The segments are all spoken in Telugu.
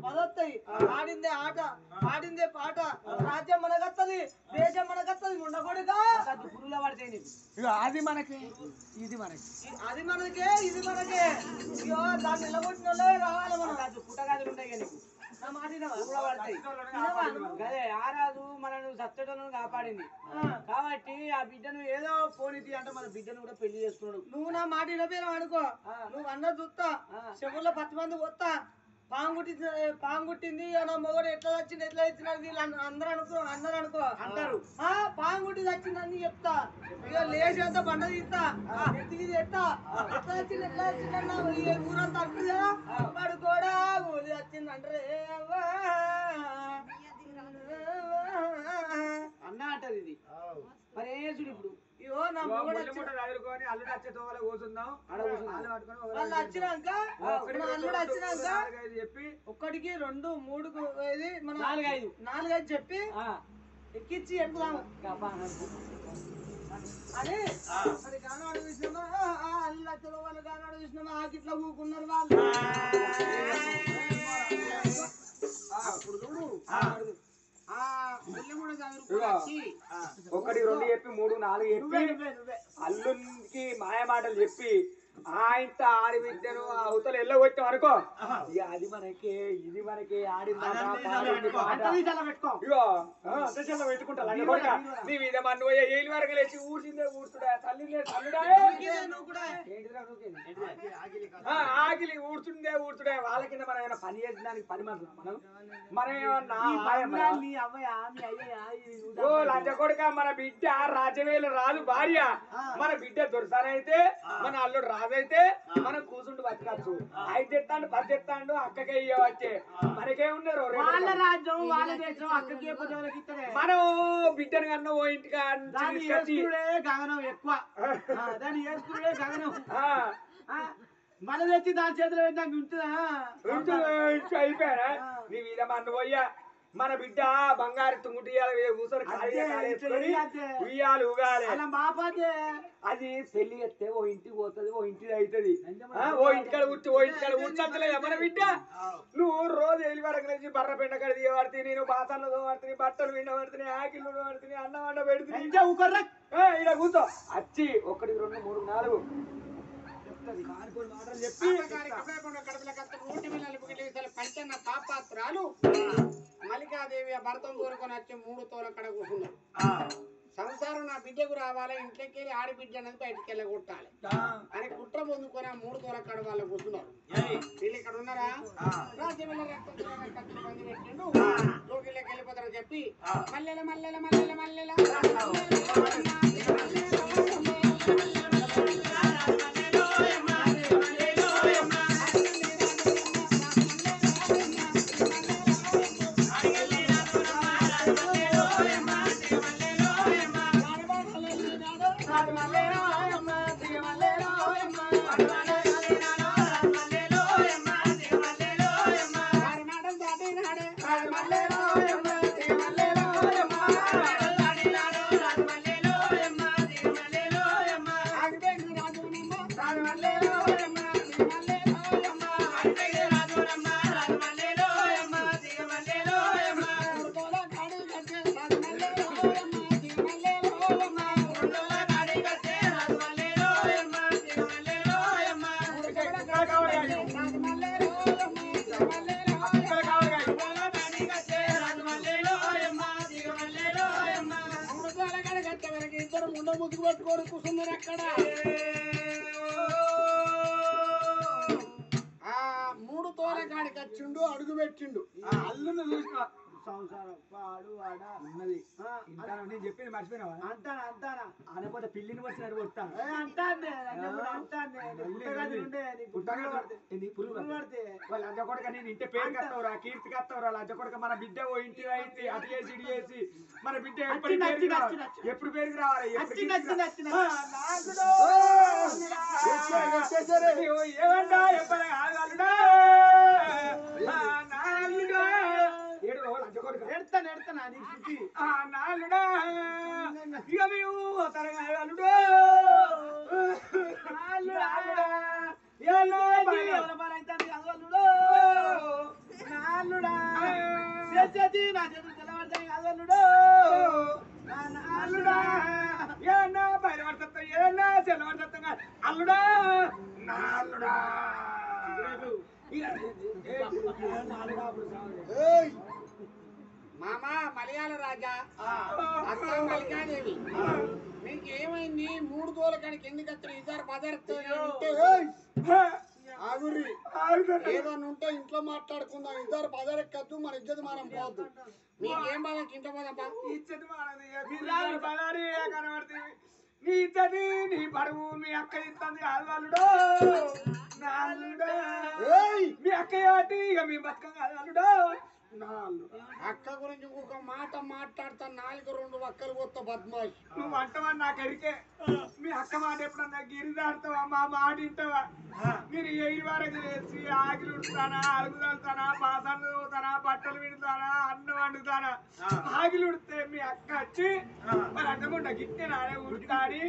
పదొత్తాయి. ఆడిందే ఆట, ఆడిందే పాట. రాజ్యం మనకత్తది, దేశం మనకత్తది. ఉండకూడదా పురుగుల పడితే అది మనకి ఇది మనకి, అది మనకే ఇది మనకే. అయ్యో దాన్ని నిలబొట్టిన వాళ్ళే రావాలి. మనం పుట్టగాదులు ఉంటాయి కానీ ఆరాదు మనను సత్తటను కాపాడింది కాబట్టి ఆ బిడ్డను ఏదో పోనీతి అంటే మన బిడ్డను కూడా పెళ్లి చేసుకున్నాడు. నువ్వు నా మాట వినపోయినా అనుకో, నువ్వు అన్న చూస్తా చెవుల్లో 10 మంది వస్తా. పాంగుట్టింది నా మొగడు ఎట్లా వచ్చింది ఎట్లా ఇచ్చినది వీళ్ళు అందరూ అనుకో అంటారు. పాంగుట్టి వచ్చిందని చెప్తా. ఇక లేచేంత బండ తీస్తా, ఎత్తికి ఎత్తా. ఎట్లా వచ్చింది ఎట్లా వచ్చిందన్నా ఊరంతా అంటుందా వాడు కూడా ఊరి వచ్చింది అంటారే అన్నా అంటది. ఇది మరి ఏసుడు ఇప్పుడు నా మొగడు చదువుకొని అల్లుడు వచ్చే తోవలో కూర్చుందాం. వాళ్ళు వచ్చినాక అల్లుడు వచ్చినాక చెప్పి 1, 2, 3 మన 4, 5 చెప్పి ఎక్కించి ఎక్కుదాము అని. మరి గానాడు చూసినామా అల్లుడు వచ్చే వాళ్ళు గానాడు చూసినామా ఆకిట్లా కూకున్నారు వాళ్ళు. అప్పుడు చూడు 1, 2 చెప్పి 3, 4 చెప్పి అల్లునికి మాయ మాటలు చెప్పి ఆయన ఆడి విద్యను అవతల ఎల్లగొచ్చాం అనుకో. ఇక అది మనకే ఇది మనకే ఆడిందా పెట్టుకుంటా నీ మీద మన్ను ఏళ్ళు వరకు లేచి ఊడ్చిందే ఊడ్చుడా తల్లి ఆగిలి ఊడ్చుందే ఊడ్చుడే. వాళ్ళ కింద మనం ఏమైనా పని చేసడానికి పని మనం మనం ఏమన్నా లంచ కొడుక మన బిడ్డ రాజవేలు రాదు భార్య. మన బిడ్డ దొరసానైతే మన అల్లుడు రాజైతే మనం కూర్చుంటూ బతకచ్చు. 5 తెస్తాడు 10 తెస్తాడు అక్కకే ఇవ్వచ్చే. మనకే ఉన్నారు వాళ్ళ రాజ్యం వాళ్ళ దేశం అక్కకే మనం బిడ్డను కన్నా ఓ ఇంటికి గగనం ఎక్కువ దాన్ని వేసుకునే గగనం మన తెచ్చి దాని చేతిలో పెట్టాక ఉంటుందా అయిపోయారా నీ మీద మన పోయ్యా. మన బిడ్డ బంగారు తుంగుటియాలు కూర్చొని ఉయ్యాలు ఊగాలి. అది పెళ్లి ఎత్తే ఓ ఇంటికి పోతుంది, ఓ ఇంటిది అవుతుంది. ఓ ఇంటికాడ కూర్చో ఓ ఇంటికాడ కూర్చోలేదా మన బిడ్డ. నువ్వు రోజు ఎల్లి వరకు నుంచి బర్ర పెండ కడ తీయబడుతుంది, నేను బాసల్లో పడుతుంది, బట్టలు విండబడుతుంది, ఆకిళ్ళు పడుతుంది, అన్నం వండ పెడుతుంది. ఇలా కూర్చో వచ్చి 1, 2, 3, 4 పంచన్న పాపాత్రాలు మల్లికాదేవి భర్తం కోరుకొని వచ్చి 3 తోల కడ కూర్చున్నారు. సంసారం నా బిడ్డకు రావాలి, ఇంట్లోకి వెళ్ళి ఆడబిడ్డ అనేది బయటికి వెళ్ళగొట్టాలి అని కుట్ర పొందుకొని 3 తోల కడ వాళ్ళు కూర్చున్నారు. వీళ్ళు ఇక్కడ ఉన్నారా రాజ్యం మంది పెట్టిండు లోకిళ్ళకి వెళ్ళిపోతారని చెప్పి మల్లెల మల్లెల మల్లెల మల్లెల ముసుగు పట్టుకొని కూర్చున్నారు అక్కడ. ఆ 3 తోల కాడికి వచ్చిండు, అడుగు పెట్టిండు. అల్లుని చూసిన సంసారం పాడు ఆడ ఉన్నది నేను చెప్పింది మర్చిపోయినావా? అంటానా అనపోతే పిల్లిని వచ్చినారు కొడతా లంచ కొడక నేను ఇంటి పేరు కత్తవరా కీర్తి కత్తవరా లంచ కొడక మన బిడ్డ ఓ ఇంటి అయింది అటు చేసి ఇటు చేసి మన బిడ్డ ఎప్పుడు పేరుకి రావాలి ఏమన్నా ఎప్పుడా ఎడతానా నాలుడా ఇక మేము తరగాలుడు నాలుడా నా చేతులు తెల్లబడతాయి అల్లుడు అల్లుడా ఏనా బయలుపడతా ఏనా చెల్లబడతా అల్లుడా నా అల్లుడా మామ మలయాళ రాజా అక్క మల్లికాదేవి మీకేమైంది 3 తోల కాడికి ఎందుకు అక్కడ ఇద్దరు బదర్తో ఆగురి ఏదన్నా ఉంటే ఇంట్లో మాట్లాడుకుందాం ఇద్దరు బదరెక్కద్దు మన ఇజ్జత్ మనం పోద్దు మీకేం బాధ ఇంట్లో పోదమ్మా ఇచ్చది మానది బలారి కనబడుతుంది నీ ఇచ్చది నీ పరువు మీ అక్క ఇస్తుంది అల్లుడో నా అల్లుడో మీ అక్క ఏటి ఇక మీ బతుకం అల్లుడో నా అల్లుడు అక్క గురించి ఒక మాట మాట్లాడతా 4 వక్కలు కొత్త బద్మాష్ నువ్వు అంటావా నాకు ఎరికే మీ అక్క మాట ఎప్పుడన్నా గిరిదాడుతావా మా మాట వింటావా నేను 7 వరకు వేసి ఆగిలి ఉడుతానా అలుగు తల్లుతానా బాసన్లు తోతానా బట్టలు విడుతానా అన్నం వండుతానా ఆగిలి ఉడితే మీ అక్క వచ్చి మరి అడ్డకుండా గిట్టే నానే ఉడతాని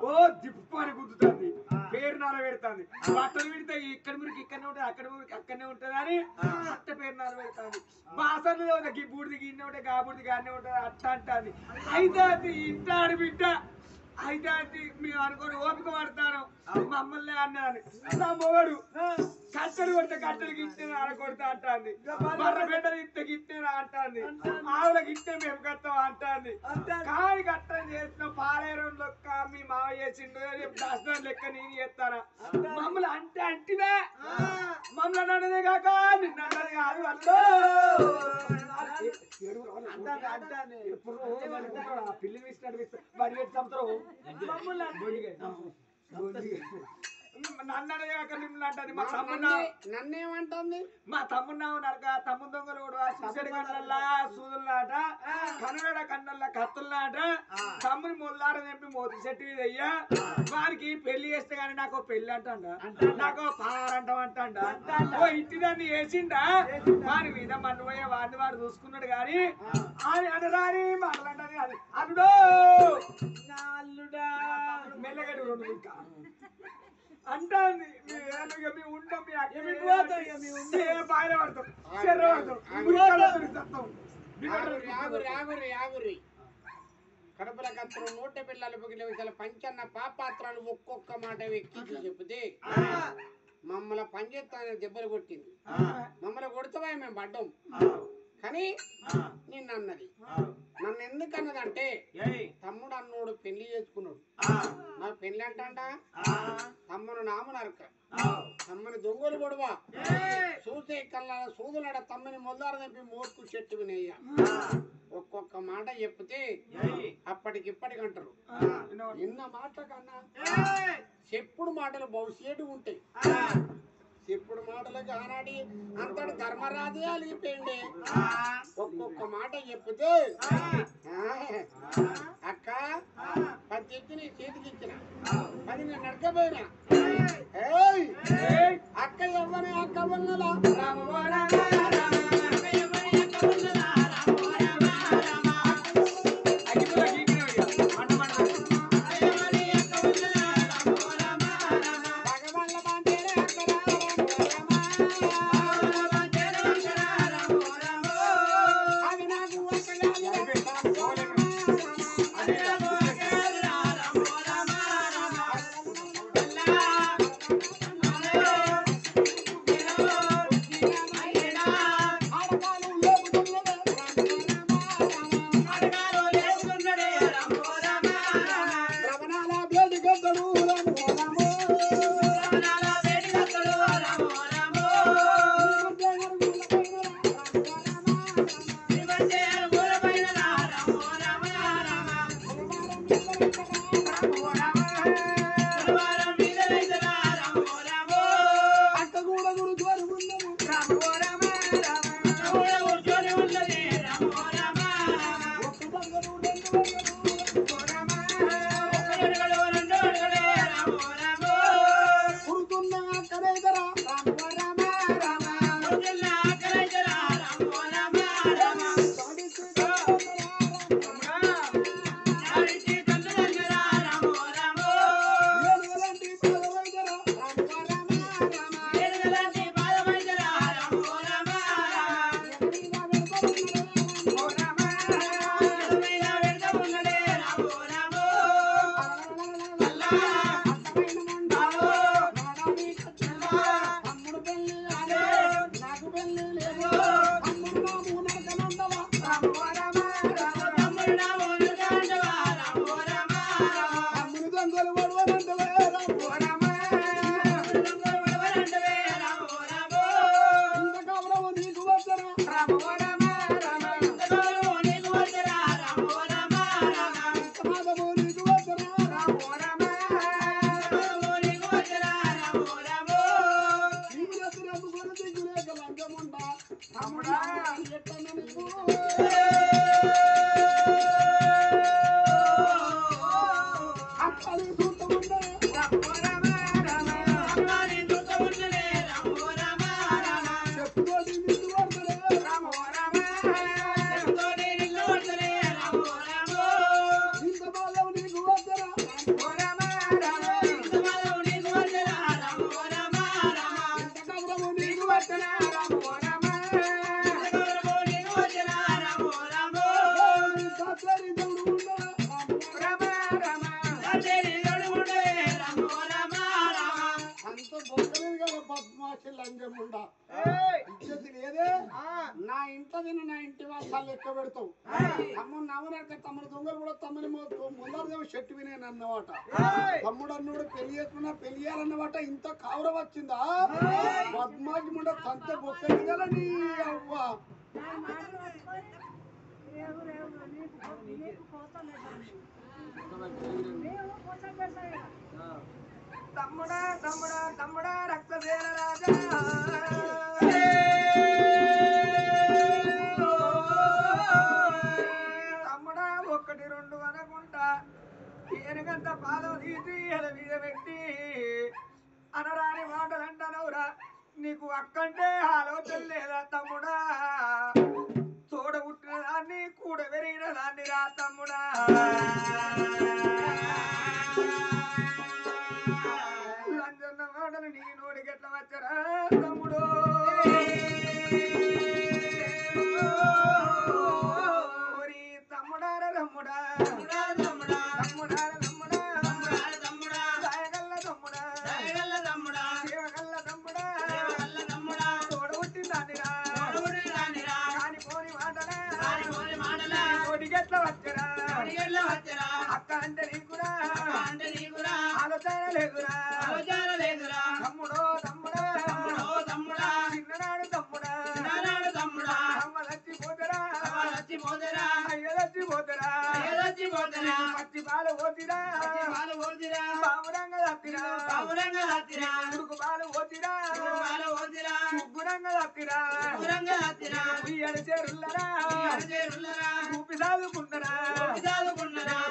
ఓ దిప్పు అని గుద్దుతుంది పేరు నాల పెడుతుంది బట్టలు విడితే ఇక్కడ మురికి ఇక్కడనే ఉంటుంది అక్కడ మురికి అక్కడనే ఉంటుంది అని అట్ట పేరు నాల పెడుతుంది బాసన్లు బూడిది గిన్నె ఉంటే కాబూడిది గానే ఉంటుంది అట్ట అంటుంది అయితే అది ఇంటాడు బిడ్డ అయితే అది మేము అనుకోని ఓపిక పడతాను మమ్మల్ని అన్నాను నా మొగడు కట్టెలు కొడితే కట్టెలు గిట్టే కొడతా అంటుంది మర్ర బిడ్డలు ఇస్తే గిట్టేనా అంటుంది ఆవిడ గిట్టే మేము కట్టాం అంటుంది కాని కట్టం చేసిన పాలేరు లెక్క మీ మావ చేసిండు దర్శనం లెక్క నేను చేస్తానా మమ్మల్ని అంటే అంటివే మమ్మల్ని అన్నదే కాక నిన్న అన్నది కాదు ఎప్పుడు పిల్లి వేసినట్టు మరి సంవత్సరం నన్నదే కాక మిమ్మల్ని అంటది మా తమ్ముడు నన్నేమంటుంది మా తమ్ముడు నరక తమ్ముడు దొంగలు కూడా సుసడి కన్నల్లా సూదుల్లాట కన్నడ కన్నల్లా కత్తుల్లాట తమ్ముని మొల్లాడ తెంపి మోతి చెట్టు మీద అయ్యా వారికి పెళ్లి చేస్తే గానీ నాకు పెళ్లి అంటాడా నాకు పారంటం అంటాడా ఓ ఇంటి దాన్ని వేసిండా వారి మీద మన్నుపోయే వాడిని వాడు చూసుకున్నాడు గాని అని అనరాని మాటలంటది అది అల్లుడో నా అల్లుడా మెల్లగడు రెండు ఇంకా అంటాంది మేము ఉంటాం బాయిల పడతాం కడుపుల కత్తరు 100 పిల్లలు పొగిన పంచన్న పాపాత్రాలు ఒక్కొక్క మాట ఎక్కించి చెబితే మమ్మల్ని పనిచేస్తానని దెబ్బలు కొట్టింది మమ్మల్ని కొడతావా మేము పడ్డాం కానీ నిన్ను అన్నది నన్ను ఎందుకు అన్నదంటే తమ్ముడు అన్నోడు పెళ్లి చేసుకున్నాడు నాకు పెళ్లి అంటాడా తమ్మును నాము నరక తమ్మని దొంగలు గొడవ చూసే కల్లా సూదులాడ తమ్మని మొల్లారు తెంపి మోర్కు చెట్టు వినేయ ఒక్కొక్క మాట చెప్తే అప్పటికిప్పటికంటారు నిన్న మాట కన్నా చెప్పుడు మాటలు భవిష్యత్తు ఉంటాయి చెప్పుడు మాటలకు ఆనాడి అంతటి ధర్మరాజే అలిగిపోయింది ఒక్కొక్క మాట చెప్తే అక్క 10 ఎక్కి నీ చేతికి ఇచ్చిన 10 నేను నడకపోయినా అక్క ఎవ్వని అక్క వల్లలా అయ్యా నా ఇంట్లో తిన్న నా ఇంటి వాళ్ళు లెక్క పెడతావు తమ్ముడు నవ్వునట్టే తమ్ముడు దొంగలు కూడా తమ్ముని ముందరదేమో చెట్టు వినేను అన్నమాట తమ్ముడు అన్నోడు పెళ్లి చేసుకున్నా పెళ్లి చేయాలన్నమాట ఇంత కవర వచ్చిందా పద్మాజి ముండ తంత బొక్కలు కదా నీ అవ్వ తమ్ముడా తమ్ముడా తమ్ముడా రక్తసేన రాజా తమ్ముడా ఒక్కటి రెండు అనుకుంటా ఎనకంత పాదం తీసి ఎల మీద పెట్టి అనరాని మాటలంటానవురా నీకు అక్కంటే ఆలోచన లేదా తమ్ముడా తోడ పుట్టిన దాన్ని కూడ పెరిగిన దాన్ని రా తమ్ముడా లంజన్న మాటలు నీ నోడికి ఎట్లా వచ్చరా తమ్ముడు తమ్ముడా తమ్ముడా తమ్ముడా తమ్ముడా తమ్ముడా సాయగల్ల తమ్ముడా సేవగల్ల తమ్ముడా తోడ పుట్టిందానిరా కానిపోని మాటలా నోడికి ఎట్లా వచ్చరా అక్క అంటే నీకురా ఆలోచన లేదురా తమ్ముడో తమ్ముడా చిన్ననాడు తమ్ముడా అమ్మ చచ్చిపోతరా అయ్య చచ్చిపోతరా పచ్చి పాలు పోతిరా బావురంగా తప్పిరా ఉడుకు పాలు పోతిరా ముగ్గురంగా తప్పిరా ఉయ్యడు చేరుల్లరా ఊపి సాదుకుంటారా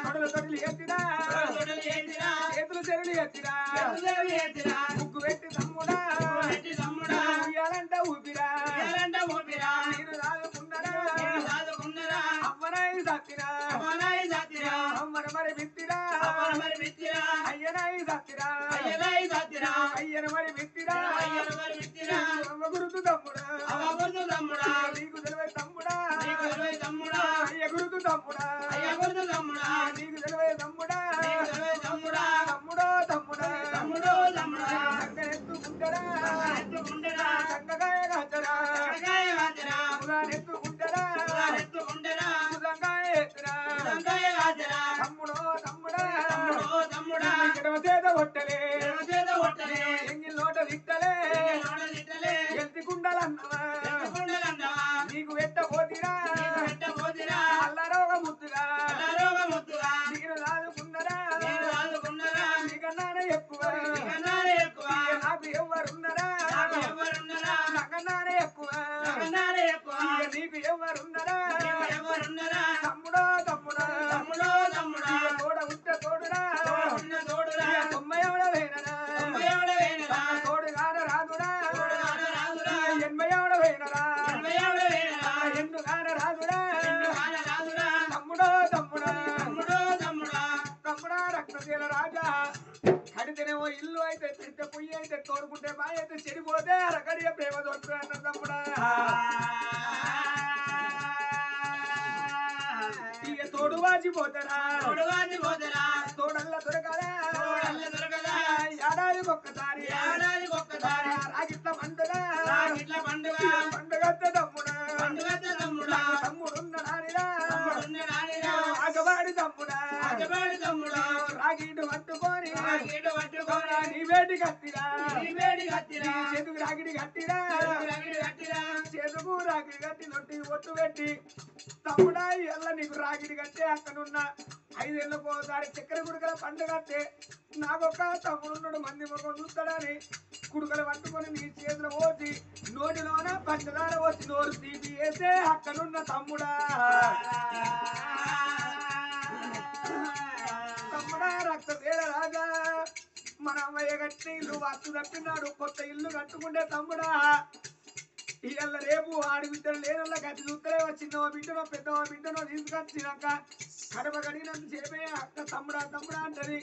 తొడలు తొడలు ఎత్తిరా చేతులు చెరులు ఎత్తిరా ముగ్గు పెట్టి తమ్ముడా ఉయ్యాలంట ఊపిరా నీరు సాదుకున్నారా అమ్మనాయి సత్తిరా అమ్మన మరి బిత్తిరా అయ్యనాయి సత్తిరా అయ్యన మరి బిత్తిరా అమ్మ గురుతు తమ్ముడా నీకు తెలివై తమ్ముడా అయ్య గురుతు తమ్ముడా నీకు తెలివై తమ్ముడా తమ్ముడో ఎత్తుకుంటారా చక్కగాయ కాచరా ఎత్తుకుంటారా తమ్ముడా ఎడమ చేత కొట్టలే ఎంగిల్ నోట దిక్కలే ఎల్తి కుండలన్నవా నీకు పెట్టబోతిరా అల్లరోగ ముద్దుగా నీరు దాదుకున్నరా నీకన్నానే ఎక్కువ నాకు ఎవరున్నరా నాకన్నానే ఎక్కువ నీకు ఎవరున్నరా తమ్ముడా తోడ ఉంటే తోడురా తొమ్మయవడ వేనరా తోడుగాన రాదురా ఎన్మయవడ వేనరా ఎన్నుగాన రాదురా తమ్ముడా రక్తశీల రాజా కడితేనేమో ఇల్లు అయితే తిరితే పొయ్యి అయితే తోడుకుంటే బాయ్ అయితే చెడిపోతే అరగడియ ప్రేమ దొరుకుతుంది అన్న తమ్ముడా ఇక తోడు వాచిపోతారా తోడల్ల దొరకదా ఏడాదికి ఒక్కసారి రాగిట్ల పండుగ పండుగ రాగిడు పట్టుకొని తమ్ముడా నీ వేడి కత్తిరా చేతుకు రాగిడి కట్టిరా చేతుకు రాగిడి కట్టి నొట్టి ఒట్టు పెట్టి తమ్ముడా ఎల్ల నీకు రాగిడి కట్టే అక్కడున్న 5 ఏళ్ళకు ఒకసారి చక్కెర గుడికల పండు కట్టే నాకొక తమ్ముడున్నాడు మంది ముఖం చూస్తాడని కుడుకలు పట్టుకొని నీ చేతులు పోసి నోటిలోన పంచదార వచ్చి నోరు తీపి వేసే అక్కడున్న తమ్ముడా తమ్ముడా రక్త తేడ రాజా మన అమ్మయ్య కట్టి ఇల్లు వస్తు తప్పినాడు కొత్త ఇల్లు కట్టుకుంటే తమ్ముడా ఇళ్ళ రేపు ఆడి బిడ్డలు లేనల్లా గట్టి చూస్తలే వచ్చిందో బిడ్డనో పెద్దవో బిడ్డనో తీసుకొచ్చినాక కడప కడిగినంత సేపే అక్క తమ్ముడా తమ్ముడా అంటది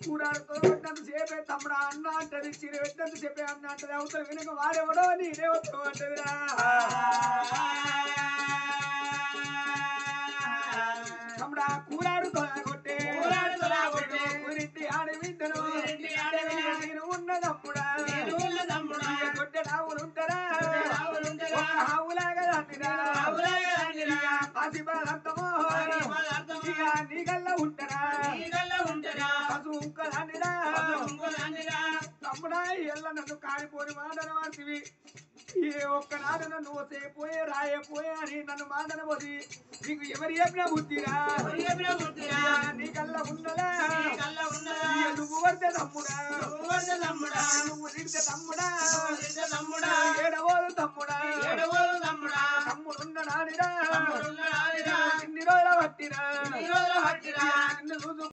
కూడాడుతో పెట్టినంత సేపే తమ్ముడా అన్న అంటది చీర పెట్టినంత సేపే అన్న అంటది అవతల వెనుక వాడేవడో నేనే వస్తావు అంటదిరా తమ్ముడా కూడాడు కొట్టే గురించి ఆడి బిడ్డను నేను ఉన్న తమ్ముడా కొట్టే రావులు ఉంటారా ఆవులాగా పసిబాలర్థమో నీగల్లా ఉంటారా తమ్ముడా ఎల్ల నన్ను కాలిపోని మాటన వాటివి ఏ ఒక్కనాడు నన్ను పోయే రాయపోయే అని నన్ను మాటన పోది నీకు ఎవరు చెప్పినా బుద్ధిరా నీకల్లా ఉన్నదా నువ్వు పడితే తమ్ముడా నువ్వు తిడితే తమ్ముడా ఏడవోదు తమ్ముడా తమ్ముడున్న నాడిరా ఇన్ని రోజుల పట్టిరా నిన్ను చూసు